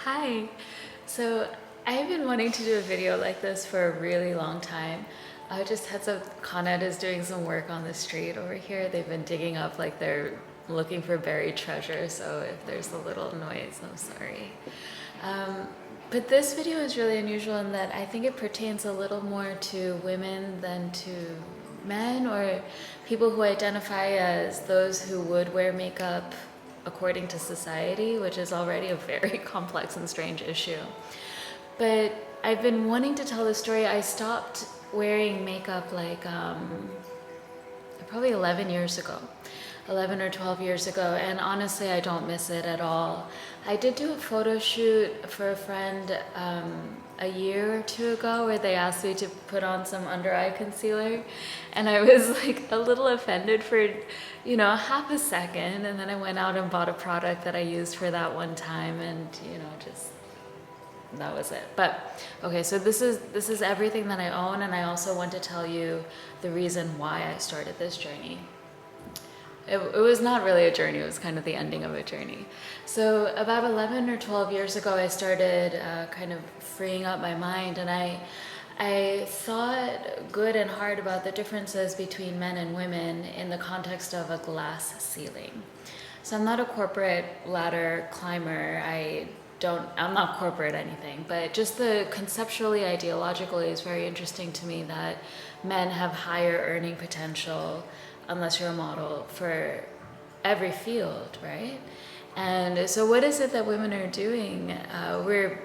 Hi. So I've been wanting to do a video like this for a really long time. Just heads up, Con Ed is doing some work on the street over here. They've been digging up like they're looking for buried treasure, so if there's a little noise, I'm sorry. Um, but this video is really unusual in that I think it pertains a little more to women than to men, or people who identify as those who would wear makeup according to society, which is already a very complex and strange issue. But I've been wanting to tell this story. I stopped wearing makeup like probably 11 years ago. 11 or 12 years ago, and honestly I don't miss it at all. I did do a photo shoot for a friend a year or two ago where they asked me to put on some under eye concealer, and I was like a little offended for half a second, and then I went out and bought a product that I used for that one time, and just that was it. But okay, so this is everything that I own, and I also want to tell you the reason why I started this journey. It was not really a journey, it was kind of the ending of a journey. So about 11 or 12 years ago, I started kind of freeing up my mind, and I thought good and hard about the differences between men and women in the context of a glass ceiling. So I'm not a corporate ladder climber. I'm not corporate anything, but just the conceptually, ideologically is very interesting to me that men have higher earning potential unless you're a model for every field, right? And so what is it that women are doing? We're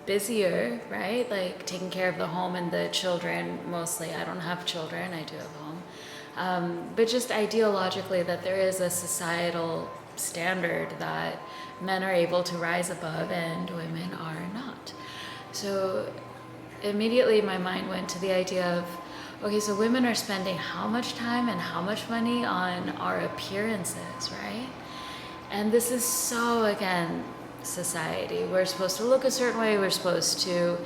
busier, right? Like taking care of the home and the children mostly. I don't have children, I do have a home. But just ideologically that there is a societal standard that men are able to rise above and women are not. So immediately my mind went to the idea of, okay, so women are spending how much time and how much money on our appearances, right? And this is so, again, society. We're supposed to look a certain way. We're supposed to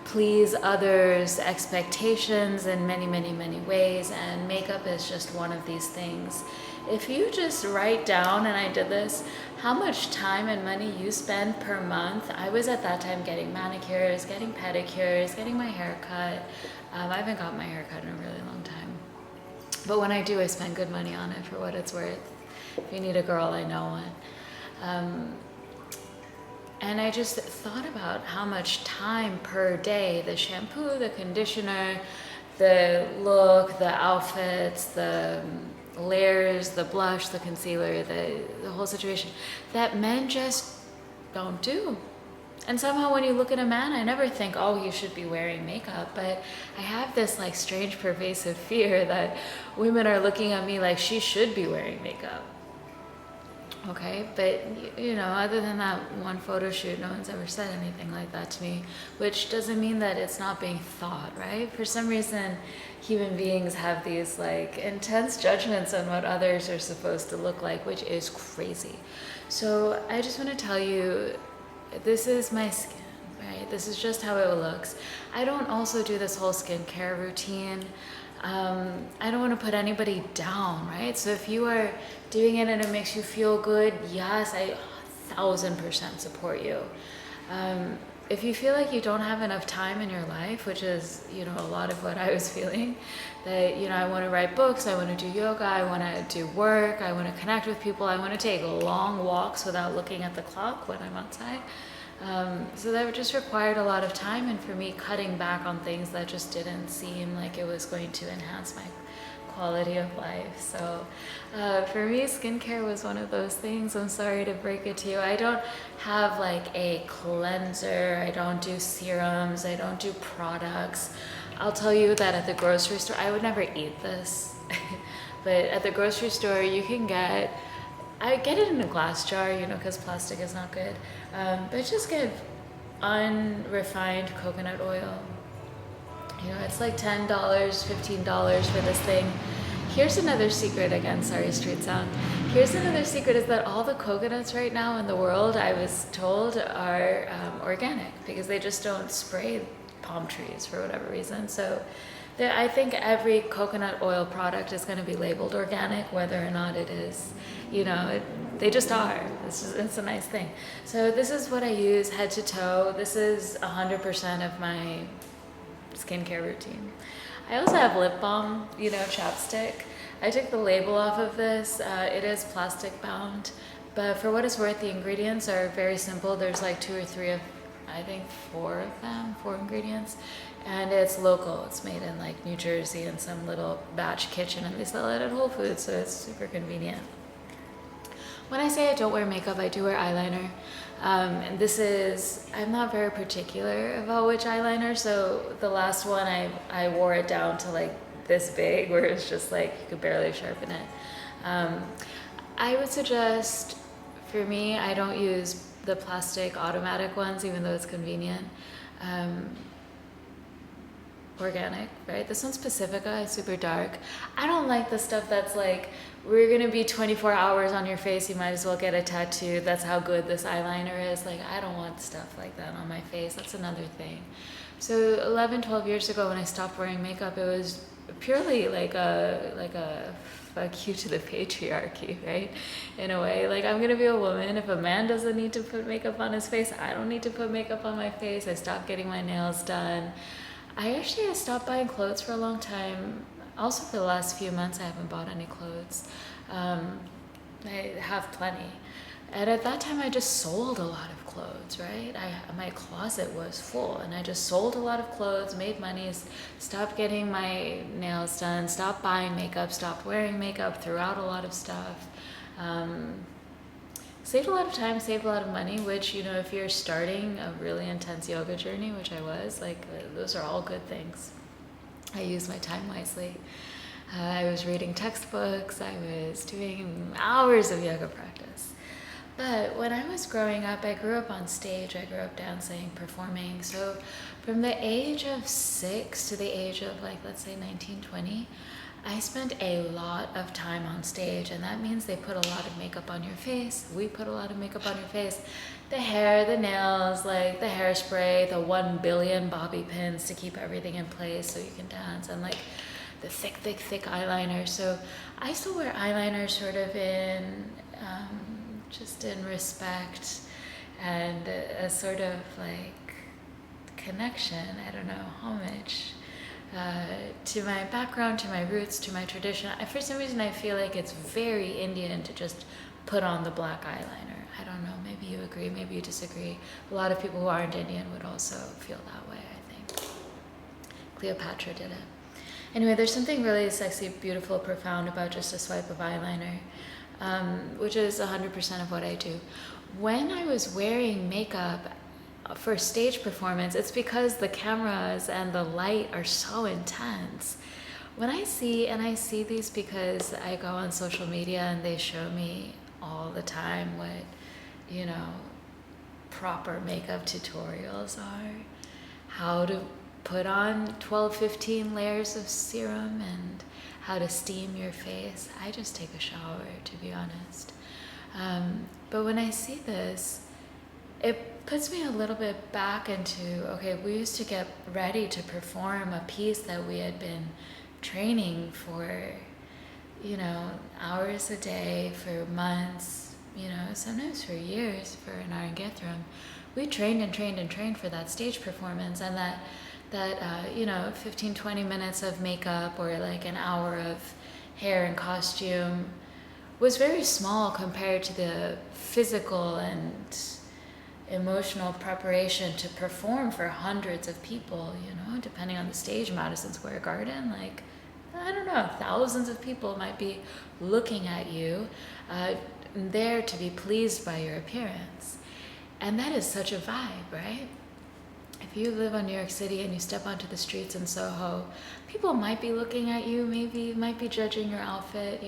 please others' expectations in many, many, many ways. And makeup is just one of these things. If you just write down, and I did this, how much time and money you spend per month. I was at that time getting manicures, getting pedicures, getting my hair cut. I haven't got my hair cut in a really long time. But when I do, I spend good money on it for what it's worth. If you need a girl, I know one. And I just thought about how much time per day, the shampoo, the conditioner, the look, the outfits, the layers, the blush, the concealer, the whole situation, that men just don't do. And somehow when you look at a man, I never think, oh, you should be wearing makeup. But I have this like strange pervasive fear that women are looking at me like she should be wearing makeup. Okay, but other than that one photo shoot, no one's ever said anything like that to me, which doesn't mean that it's not being thought, right? For some reason, human beings have these like intense judgments on what others are supposed to look like, which is crazy. So I just want to tell you, this is my skin, right? This is just how it looks. I don't also do this whole skincare routine. I don't want to put anybody down, right? So if you are doing it and it makes you feel good, yes, I 1000% support you. If you feel like you don't have enough time in your life, which is, a lot of what I was feeling, that, I want to write books, I want to do yoga, I want to do work, I want to connect with people, I want to take long walks without looking at the clock when I'm outside. So that just required a lot of time, and for me, cutting back on things that just didn't seem like it was going to enhance my quality of life. So for me, skincare was one of those things. I'm sorry to break it to you. I don't have like a cleanser. I don't do serums. I don't do products. I'll tell you that at the grocery store, I would never eat this, but at the grocery store, you can I get it in a glass jar, because plastic is not good. But just get unrefined coconut oil. It's like $10, $15 for this thing. Here's another secret, again, sorry, street sound. Here's another secret is that all the coconuts right now in the world, I was told, are organic because they just don't spray palm trees for whatever reason. So I think every coconut oil product is going to be labeled organic, whether or not it is. They just are. It's a nice thing. So this is what I use head to toe. This is 100% of my skincare routine. I also have lip balm, chapstick. I took the label off of this. It is plastic bound, but for what it's worth, the ingredients are very simple. There's like 2 or 3 of, I think 4 of them, 4 ingredients. And it's local. It's made in like New Jersey in some little batch kitchen, and they sell it at Whole Foods, so it's super convenient. When I say I don't wear makeup, I do wear eyeliner. And I'm not very particular about which eyeliner, so the last one I wore it down to like this big, where it's just like you could barely sharpen it. I would suggest, for me, I don't use the plastic automatic ones, even though it's convenient. Organic, right? This one's Pacifica, it's super dark. I don't like the stuff that's like, we're gonna be 24 hours on your face, you might as well get a tattoo, that's how good this eyeliner is. Like, I don't want stuff like that on my face. That's another thing. So 11, 12 years ago when I stopped wearing makeup, it was purely like a fuck you to the patriarchy, right? In a way, like, I'm gonna be a woman. If a man doesn't need to put makeup on his face, I don't need to put makeup on my face. I stopped getting my nails done. I stopped buying clothes for a long time. Also, for the last few months, I haven't bought any clothes. I have plenty. And at that time, I just sold a lot of clothes, right? My closet was full, and I just sold a lot of clothes, made money, stopped getting my nails done, stopped buying makeup, stopped wearing makeup, threw out a lot of stuff. Saved a lot of time, saved a lot of money, which, if you're starting a really intense yoga journey, which I was, like, those are all good things. I use my time wisely. I was reading textbooks, I was doing hours of yoga practice. But when I was growing up, I grew up on stage, I grew up dancing, performing. So from the age of 6 to the age of, like, let's say 19, 20, I spent a lot of time on stage, and that means they put a lot of makeup on your face. We put a lot of makeup on your face. The hair, the nails, like the hairspray, the 1 billion bobby pins to keep everything in place so you can dance, and like the thick eyeliner. So I still wear eyeliner sort of just in respect and a sort of like connection, I don't know, homage. To my background, to my roots, to my tradition. For some reason, I feel like it's very Indian to just put on the black eyeliner. I don't know, maybe you agree, maybe you disagree. A lot of people who aren't Indian would also feel that way, I think. Cleopatra did it. Anyway, there's something really sexy, beautiful, profound about just a swipe of eyeliner, which is 100% of what I do. When I was wearing makeup, for stage performance, it's because the cameras and the light are so intense. When I see these because I go on social media and they show me all the time what, proper makeup tutorials are, how to put on 12, 15 layers of serum and how to steam your face. I just take a shower, to be honest. But when I see this, it puts me a little bit back into, okay, we used to get ready to perform a piece that we had been training for, hours a day, for months, sometimes for years, for an Arangetram. We trained and trained and trained for that stage performance, and that 15, 20 minutes of makeup or like an hour of hair and costume was very small compared to the physical and emotional preparation to perform for hundreds of people, depending on the stage. Madison Square Garden, like, I don't know, thousands of people might be looking at you, there to be pleased by your appearance. And that is such a vibe, right? If you live in New York City and you step onto the streets in Soho, people might be looking at you, maybe might be judging your outfit,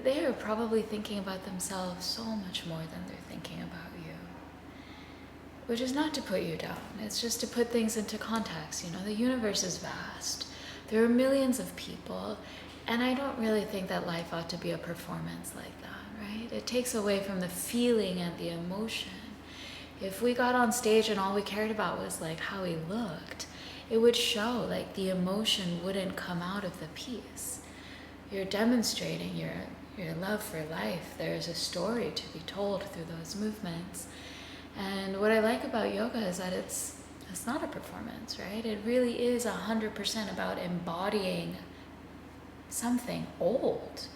they are probably thinking about themselves so much more than they're thinking about you. Which is not to put you down, it's just to put things into context. The universe is vast. There are millions of people, and I don't really think that life ought to be a performance like that, right? It takes away from the feeling and the emotion. If we got on stage and all we cared about was like how we looked, it would show, like the emotion wouldn't come out of the piece. You're demonstrating your love for life. There's a story to be told through those movements. And what I like about yoga is that it's not a performance, right? It really is 100% about embodying something old,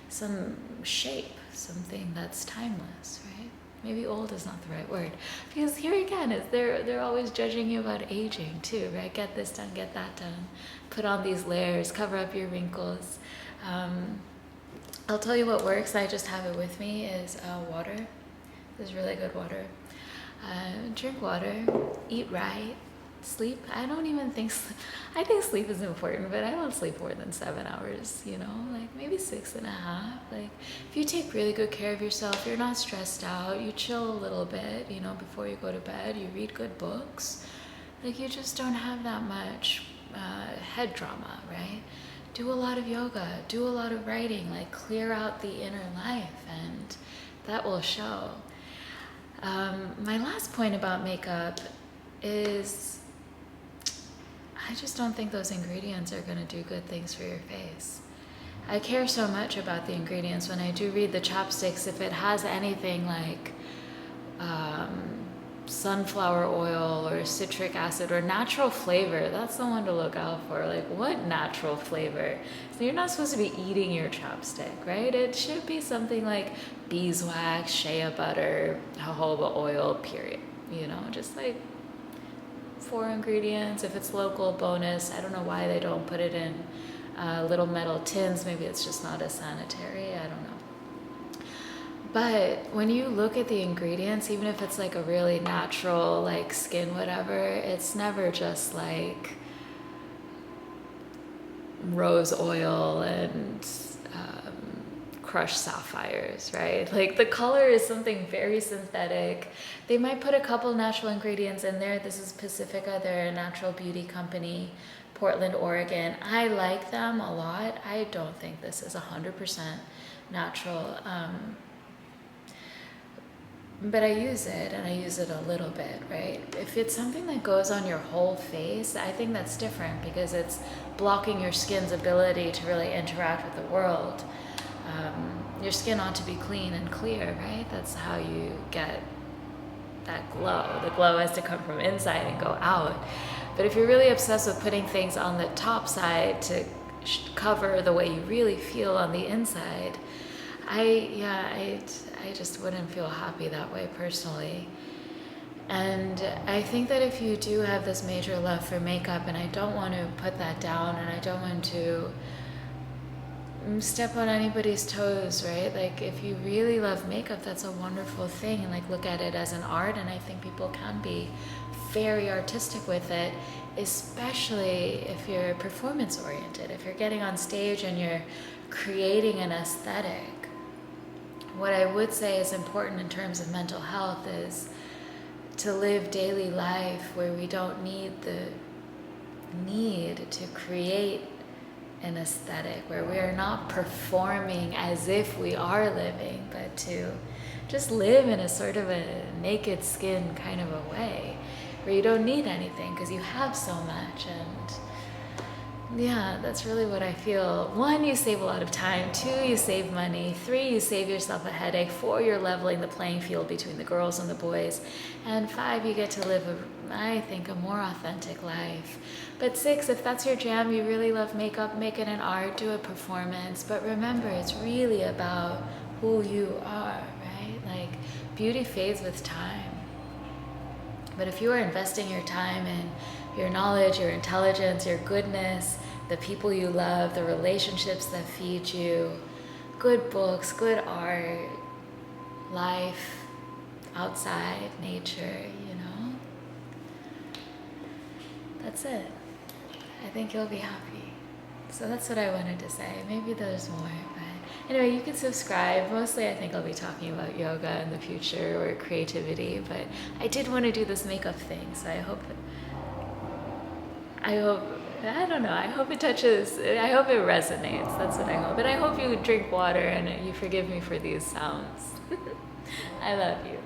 some shape, something that's timeless, right? Maybe old is not the right word, because here again, they're always judging you about aging too, right? Get this done, get that done, put on these layers, cover up your wrinkles. I'll tell you what works. I just have it with me is water. This is really good water. Drink water, eat right, sleep. I don't even think I think sleep is important, but I don't sleep more than 7 hours, like maybe 6.5. Like if you take really good care of yourself, you're not stressed out, you chill a little bit, before you go to bed, you read good books, like you just don't have that much head drama, right? Do a lot of yoga, do a lot of writing, like clear out the inner life, and that will show. My last point about makeup is I just don't think those ingredients are going to do good things for your face. I care so much about the ingredients. When I do read the chapsticks, if it has anything like sunflower oil or citric acid or natural flavor, that's the one to look out for. Like, what natural flavor? So you're not supposed to be eating your chapstick, right? It should be something like beeswax, shea butter, jojoba oil, period. Just like 4 ingredients. If it's local, bonus. I don't know why they don't put it in little metal tins. Maybe it's just not as sanitary. I don't know. But when you look at the ingredients, even if it's like a really natural, like skin, whatever, it's never just like rose oil and crushed sapphires, right? Like the color is something very synthetic. They might put a couple natural ingredients in there. This is Pacifica. They're a natural beauty company, Portland, Oregon. I like them a lot. I don't think this is 100% natural. But I use it, and I use it a little bit, right? If it's something that goes on your whole face, I think that's different because it's blocking your skin's ability to really interact with the world. Your skin ought to be clean and clear, right? That's how you get that glow. The glow has to come from inside and go out. But if you're really obsessed with putting things on the top side to cover the way you really feel on the inside, I just wouldn't feel happy that way personally. And I think that if you do have this major love for makeup, and I don't want to put that down, and I don't want to step on anybody's toes, right? Like if you really love makeup, that's a wonderful thing, and like look at it as an art. And I think people can be very artistic with it, especially if you're performance oriented, if you're getting on stage and you're creating an aesthetic. What I would say is important in terms of mental health is to live daily life where we don't need the need to create an aesthetic, where we are not performing as if we are living, but to just live in a sort of a naked skin kind of a way, where you don't need anything because you have so much. And yeah, that's really what I feel. 1, you save a lot of time. 2, you save money. 3, you save yourself a headache. 4, you're leveling the playing field between the girls and the boys. And 5, you get to live, I think, a more authentic life. But 6, if that's your jam, you really love makeup, make it an art, do a performance. But remember, it's really about who you are, right? Like, beauty fades with time. But if you are investing your time in your knowledge, your intelligence, your goodness, the people you love, the relationships that feed you, good books, good art, life, outside, nature, that's it. I think you'll be happy. So that's what I wanted to say. Maybe there's more, but anyway, you can subscribe. Mostly I think I'll be talking about yoga in the future or creativity, but I did want to do this makeup thing, so I hope it touches, I hope it resonates. That's what I hope. And I hope you drink water and you forgive me for these sounds. I love you.